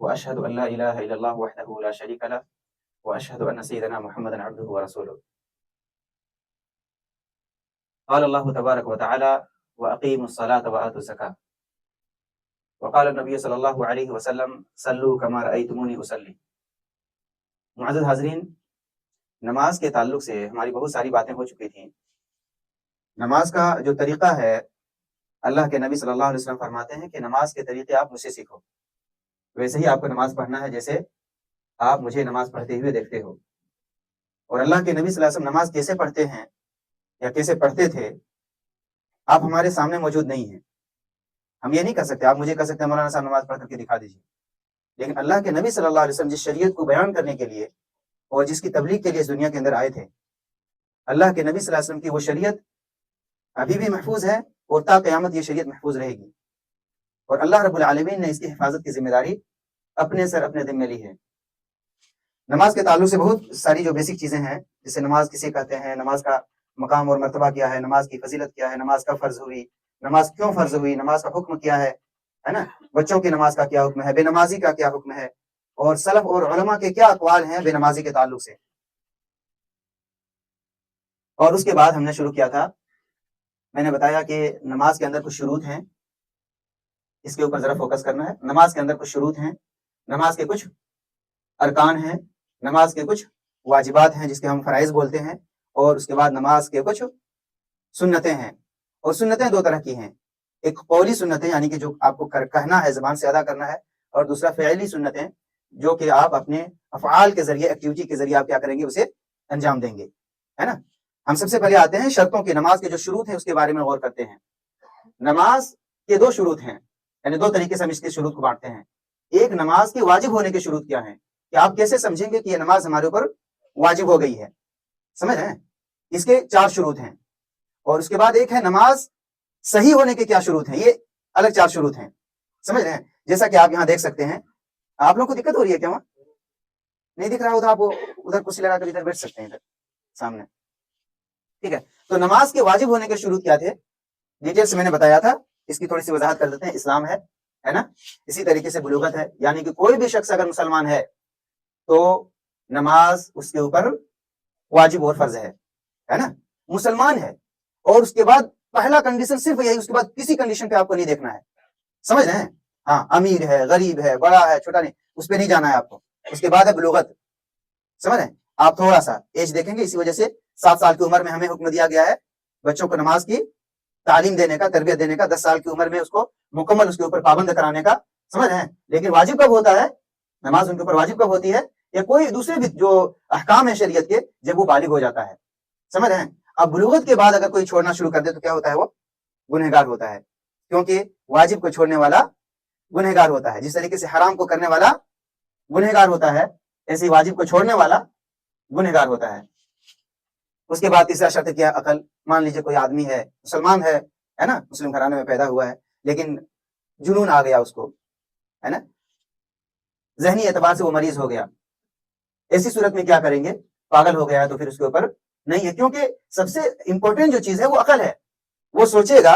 وأشهد أن لا إله إلا الله وحده لا شريك له وأشهد أن سيدنا محمدا عبده ورسوله. قال الله تبارك وتعالى وأقيموا الصلاة وآتوا الزكاة وقال النبي صلی اللہ علیہ وسلم صلوا كما رأيتموني أصلي. معزز حاضرین، نماز کے تعلق سے ہماری بہت ساری باتیں ہو چکی تھیں. نماز کا جو طریقہ ہے، اللہ کے نبی صلی اللہ علیہ وسلم فرماتے ہیں کہ نماز کے طریقے آپ مجھ سے سیکھو، ویسے ہی آپ کو نماز پڑھنا ہے جیسے آپ مجھے نماز پڑھتے ہوئے دیکھتے ہو. اور اللہ کے نبی صلی اللہ علیہ وسلم نماز کیسے پڑھتے ہیں یا کیسے پڑھتے تھے آپ ہمارے سامنے موجود نہیں ہیں. ہم یہ نہیں کر سکتے، آپ مجھے کہہ سکتے ہیں مولانا صاحب نماز پڑھ کر کے دکھا دیجیے، لیکن اللہ کے نبی صلی اللہ علیہ وسلم جس شریعت کو بیان کرنے کے لیے اور جس کی تبلیغ کے لیے اس دنیا کے اندر آئے تھے، اللہ کے نبی صلی اللہ علیہ وسلم کی وہ شریعت ابھی بھی محفوظ ہے اور تا قیامت یہ شریعت محفوظ رہے گی. اور اللہ رب العالمین نے اس کی حفاظت کی ذمہ داری اپنے سر اپنے ذمہ لی ہے. نماز کے تعلق سے بہت ساری جو بیسک چیزیں ہیں، جسے نماز کسے کہتے ہیں، نماز کا مقام اور مرتبہ کیا ہے، نماز کی فضیلت کیا ہے، نماز کب فرض ہوئی، نماز کیوں فرض ہوئی، نماز کا حکم کیا ہے نا، بچوں کی نماز کا کیا حکم ہے، بے نمازی کا کیا حکم ہے، اور سلف اور علماء کے کیا اقوال ہیں بے نمازی کے تعلق سے. اور اس کے بعد ہم نے شروع کیا تھا، میں نے بتایا کہ نماز کے اندر کچھ شروط ہیں، اس کے اوپر ذرا فوکس کرنا ہے. نماز کے اندر کچھ شروط ہیں، نماز کے کچھ ارکان ہیں، نماز کے کچھ واجبات ہیں جس کے ہم فرائض بولتے ہیں، اور اس کے بعد نماز کے کچھ سنتیں ہیں. اور سنتیں دو طرح کی ہیں، ایک قولی سنتیں یعنی کہ جو آپ کو کہنا ہے، زبان سے ادا کرنا ہے، اور دوسرا فعلی سنتیں جو کہ آپ اپنے افعال کے ذریعے، ایکٹیویٹی کے ذریعے آپ کیا کریں گے، اسے انجام دیں گے، ہے نا. ہم سب سے پہلے آتے ہیں شرطوں کی، نماز کے جو شروط ہیں اس کے بارے میں غور کرتے ہیں. نماز کے دو شروط ہیں، یعنی دو طریقے سے ہم اس کے شروط کو بانٹتے ہیں. ایک نماز کے واجب ہونے کے شروط کیا ہیں، کہ آپ کیسے سمجھیں گے کہ یہ نماز ہمارے اوپر واجب ہو گئی ہے، سمجھ رہے ہیں، اس کے 4 شروط ہیں. اور اس کے بعد ایک ہے نماز صحیح ہونے کے کیا شروط ہیں، یہ الگ 4 شروط ہیں، سمجھ رہے ہیں. جیسا کہ آپ یہاں دیکھ سکتے ہیں، آپ لوگوں کو دقت ہو رہی ہے کیا؟ وہاں نہیں دکھ رہا ہو تو آپ ادھر کرسی لگا کر ادھر بیٹھ سکتے ہیں، ادھر سامنے، ٹھیک ہے. تو نماز کے واجب ہونے کے شروط کیا تھے، ڈیٹیل سے میں نے بتایا تھا، اس کی تھوڑی سی وضاحت کر دیتے ہیں. اسلام ہے نا، اسی طریقے سے بلوغت ہے، یعنی کہ کوئی بھی شخص اگر مسلمان ہے تو نماز اس کے اوپر واجب اور فرض ہے نا، مسلمان ہے. اور اس کے بعد پہلا کنڈیشن صرف یہی، اس کے بعد کسی کنڈیشن پہ آپ کو نہیں دیکھنا ہے، سمجھ رہے ہیں. ہاں، امیر ہے، غریب ہے، بڑا ہے، چھوٹا نہیں، اس پہ نہیں جانا ہے آپ کو. اس کے بعد ہے بلوغت، سمجھ رہے ہیں. آپ تھوڑا سا ایج دیکھیں گے، اسی وجہ سے 7 سال کی عمر میں ہمیں حکم دیا گیا ہے بچوں کو نماز کی تعلیم دینے کا، تربیت دینے کا. 10 سال کی عمر میں اس کو مکمل اس کے اوپر پابند کرانے کا، سمجھ رہے ہیں. لیکن واجب کب ہوتا ہے، نماز ان کے اوپر واجب کب ہوتی ہے، یا کوئی دوسرے بھی جو احکام ہیں شریعت کے، جب وہ بالغ ہو جاتا ہے، سمجھ رہے ہیں. اب بلوغت کے بعد اگر کوئی چھوڑنا شروع کر دے تو کیا ہوتا ہے، وہ گنہگار ہوتا ہے، کیونکہ واجب کو چھوڑنے والا گنہگار ہوتا ہے. جس طریقے سے حرام کو کرنے والا گنہگار ہوتا ہے، ایسے ہی واجب کو چھوڑنے والا گنہگار ہوتا ہے. اس کے بعد تیسرا شرط کیا، عقل. مان لیجئے کوئی آدمی ہے، مسلمان ہے نا، مسلم گھرانے میں پیدا ہوا ہے، لیکن جنون آ گیا اس کو، ہے نا، ذہنی اعتبار سے وہ مریض ہو گیا. ایسی صورت میں کیا کریں گے، پاگل ہو گیا ہے تو پھر اس کے اوپر نہیں ہے، کیونکہ سب سے امپورٹنٹ جو چیز ہے وہ عقل ہے. وہ سوچے گا،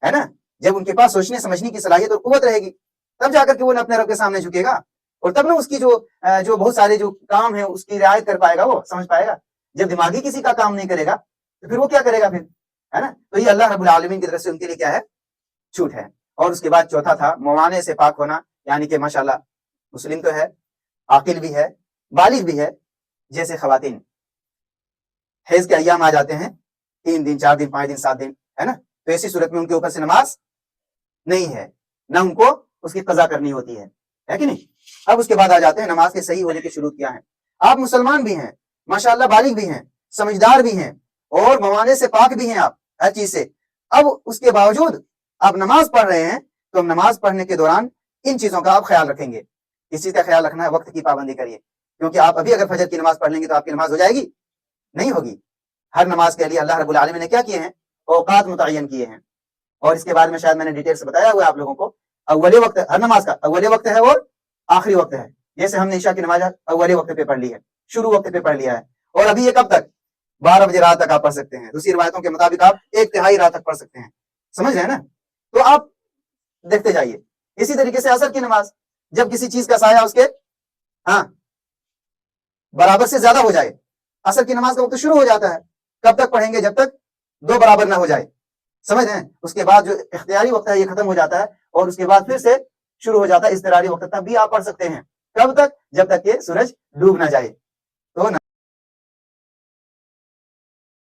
ہے نا، جب ان کے پاس سوچنے سمجھنے کی صلاحیت اور قوت رہے گی تب جا کر کے وہ اپنے رب کے سامنے جھکے گا، اور تب نہ اس کی جو بہت سارے جو کام ہیں اس کی رعایت کر پائے گا، وہ سمجھ پائے گا. جب دماغی کسی کا کام نہیں کرے گا تو پھر وہ کیا کرے گا پھر، ہے نا. تو یہ اللہ رب العالمین کی طرف سے ان کے لیے کیا ہے، چھوٹ ہے. اور اس کے بعد چوتھا تھا موانع سے پاک ہونا، یعنی کہ ماشاءاللہ مسلم تو ہے، عاقل بھی ہے، بالغ بھی ہے. جیسے خواتین حیض کے ایام آ جاتے ہیں، 3 دن 4 دن 5 دن 7 دن، ہے نا، تو ایسی صورت میں ان کے اوپر سے نماز نہیں ہے، نہ ان کو اس کی قضا کرنی ہوتی ہے کہ نہیں. اب اس کے بعد آ جاتے ہیں نماز کے صحیح ہونے کے شروط کیا ہیں. آپ مسلمان بھی ہیں، ماشاءاللہ بالغ بھی ہیں، سمجھدار بھی ہیں، اور موانع سے پاک بھی ہیں آپ ہر چیز سے. اب اس کے باوجود آپ نماز پڑھ رہے ہیں تو نماز پڑھنے کے دوران ان چیزوں کا آپ خیال رکھیں گے. اس چیز کا خیال رکھنا ہے، وقت کی پابندی کریے، کیونکہ آپ ابھی اگر فجر کی نماز پڑھ لیں گے تو آپ کی نماز ہو جائے گی؟ نہیں ہوگی. ہر نماز کے لیے اللہ رب العالمین نے کیا کیے ہیں، اوقات متعین کیے ہیں. اور اس کے بارے میں شاید میں نے ڈیٹیل سے بتایا ہوا ہے آپ لوگوں کو. اول وقت ہر نماز کا اول وقت ہے اور آخری وقت ہے. جیسے ہم نے عشاء کی نماز اول وقت پہ پڑھ لی ہے، شروع وقت پہ پڑھ لیا ہے، اور ابھی یہ کب تک، 12 بجے رات تک آپ پڑھ سکتے ہیں. دوسری روایتوں کے مطابق آپ 1/3 رات تک پڑھ سکتے ہیں، سمجھ رہے ہیں نا. تو آپ دیکھتے جائیے. اسی طریقے سے عصر کی نماز جب کسی چیز کا سایہ اس کے برابر سے زیادہ ہو جائے. اثر کی نماز کا وقت شروع ہو جاتا ہے. کب تک پڑھیں گے؟ جب تک 2 برابر نہ ہو جائے. سمجھ رہے ہیں؟ اس کے بعد جو اختیاری وقت ہے یہ ختم ہو جاتا ہے اور اس کے بعد پھر سے شروع ہو جاتا ہے اضطراری وقت. تب بھی آپ پڑھ سکتے ہیں. کب تک؟ جب تک کہ سورج ڈوب نہ جائے.